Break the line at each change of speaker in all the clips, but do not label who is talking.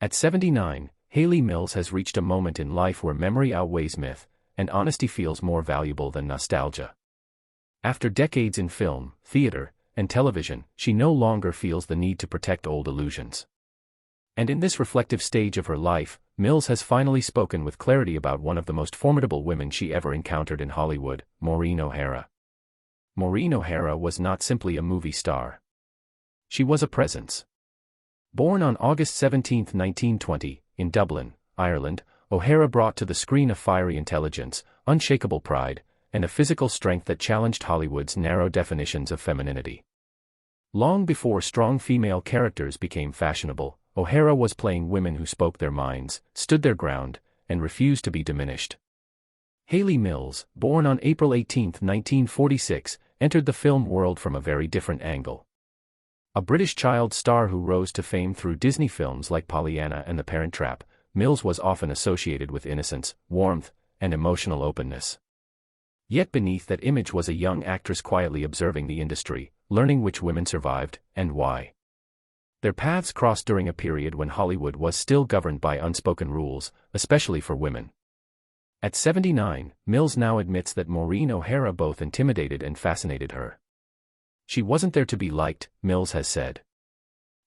At 79, Hayley Mills has reached a moment in life where memory outweighs myth, and honesty feels more valuable than nostalgia. After decades in film, theater, and television, she no longer feels the need to protect old illusions. And in this reflective stage of her life, Mills has finally spoken with clarity about one of the most formidable women she ever encountered in Hollywood, Maureen O'Hara. Maureen O'Hara was not simply a movie star. She was a presence. Born on August 17, 1920, in Dublin, Ireland, O'Hara brought to the screen a fiery intelligence, unshakable pride, and a physical strength that challenged Hollywood's narrow definitions of femininity. Long before strong female characters became fashionable, O'Hara was playing women who spoke their minds, stood their ground, and refused to be diminished. Hayley Mills, born on April 18, 1946, entered the film world from a very different angle. A British child star who rose to fame through Disney films like Pollyanna and The Parent Trap, Mills was often associated with innocence, warmth, and emotional openness. Yet beneath that image was a young actress quietly observing the industry, learning which women survived, and why. Their paths crossed during a period when Hollywood was still governed by unspoken rules, especially for women. At 79, Mills now admits that Maureen O'Hara both intimidated and fascinated her. She wasn't there to be liked, Mills has said.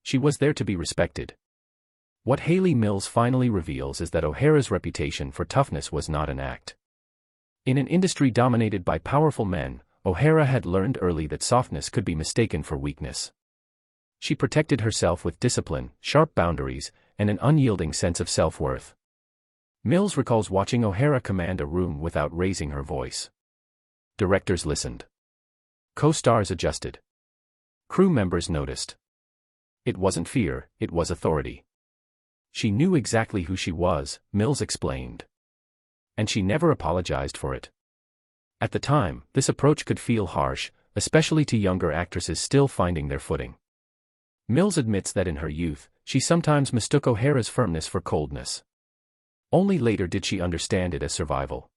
She was there to be respected. What Hayley Mills finally reveals is that O'Hara's reputation for toughness was not an act. In an industry dominated by powerful men, O'Hara had learned early that softness could be mistaken for weakness. She protected herself with discipline, sharp boundaries, and an unyielding sense of self-worth. Mills recalls watching O'Hara command a room without raising her voice. Directors listened. Co-stars adjusted. Crew members noticed. It wasn't fear, it was authority. She knew exactly who she was, Mills explained. And she never apologized for it. At the time, this approach could feel harsh, especially to younger actresses still finding their footing. Mills admits that in her youth, she sometimes mistook O'Hara's firmness for coldness. Only later did she understand it as survival.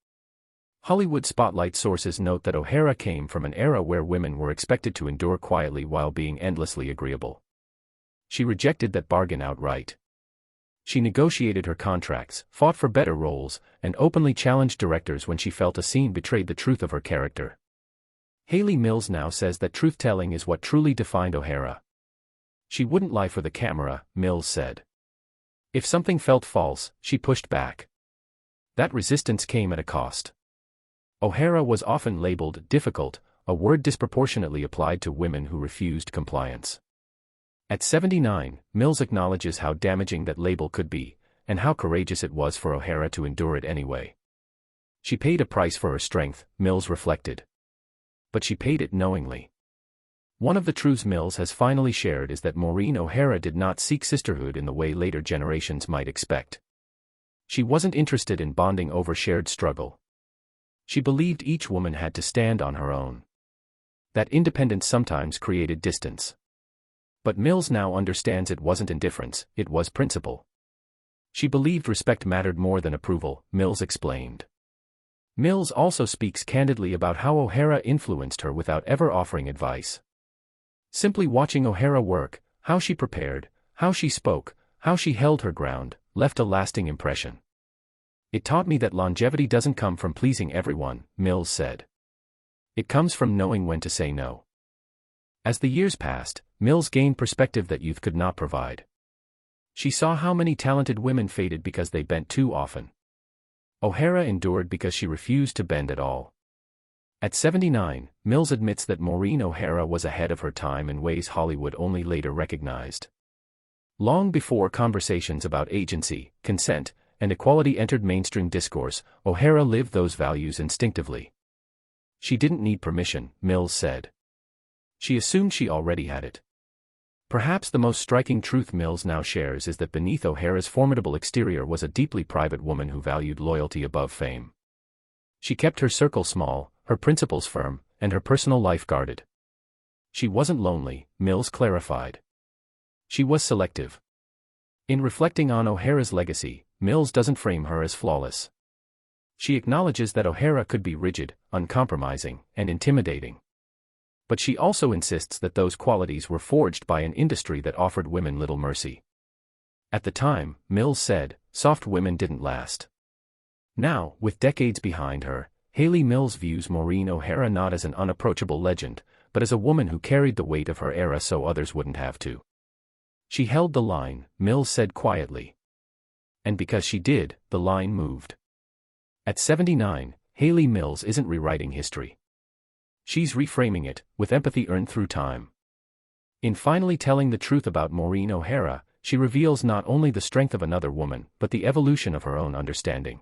Hollywood Spotlight sources note that O'Hara came from an era where women were expected to endure quietly while being endlessly agreeable. She rejected that bargain outright. She negotiated her contracts, fought for better roles, and openly challenged directors when she felt a scene betrayed the truth of her character. Hayley Mills now says that truth-telling is what truly defined O'Hara. She wouldn't lie for the camera, Mills said. If something felt false, she pushed back. That resistance came at a cost. O'Hara was often labeled difficult, a word disproportionately applied to women who refused compliance. At 79, Mills acknowledges how damaging that label could be, and how courageous it was for O'Hara to endure it anyway. She paid a price for her strength, Mills reflected. But she paid it knowingly. One of the truths Mills has finally shared is that Maureen O'Hara did not seek sisterhood in the way later generations might expect. She wasn't interested in bonding over shared struggle. She believed each woman had to stand on her own. That independence sometimes created distance. But Mills now understands it wasn't indifference, it was principle. She believed respect mattered more than approval, Mills explained. Mills also speaks candidly about how O'Hara influenced her without ever offering advice. Simply watching O'Hara work, how she prepared, how she spoke, how she held her ground, left a lasting impression. It taught me that longevity doesn't come from pleasing everyone, Mills said. It comes from knowing when to say no. As the years passed, Mills gained perspective that youth could not provide. She saw how many talented women faded because they bent too often. O'Hara endured because she refused to bend at all. At 79, Mills admits that Maureen O'Hara was ahead of her time in ways Hollywood only later recognized. Long before conversations about agency, consent, and equality entered mainstream discourse, O'Hara lived those values instinctively. She didn't need permission, Mills said. She assumed she already had it. Perhaps the most striking truth Mills now shares is that beneath O'Hara's formidable exterior was a deeply private woman who valued loyalty above fame. She kept her circle small, her principles firm, and her personal life guarded. She wasn't lonely, Mills clarified. She was selective. In reflecting on O'Hara's legacy, Mills doesn't frame her as flawless. She acknowledges that O'Hara could be rigid, uncompromising, and intimidating. But she also insists that those qualities were forged by an industry that offered women little mercy. At the time, Mills said, soft women didn't last. Now, with decades behind her, Hayley Mills views Maureen O'Hara not as an unapproachable legend, but as a woman who carried the weight of her era so others wouldn't have to. She held the line, Mills said quietly. And because she did, the line moved. At 79, Hayley Mills isn't rewriting history. She's reframing it, with empathy earned through time. In finally telling the truth about Maureen O'Hara, she reveals not only the strength of another woman, but the evolution of her own understanding.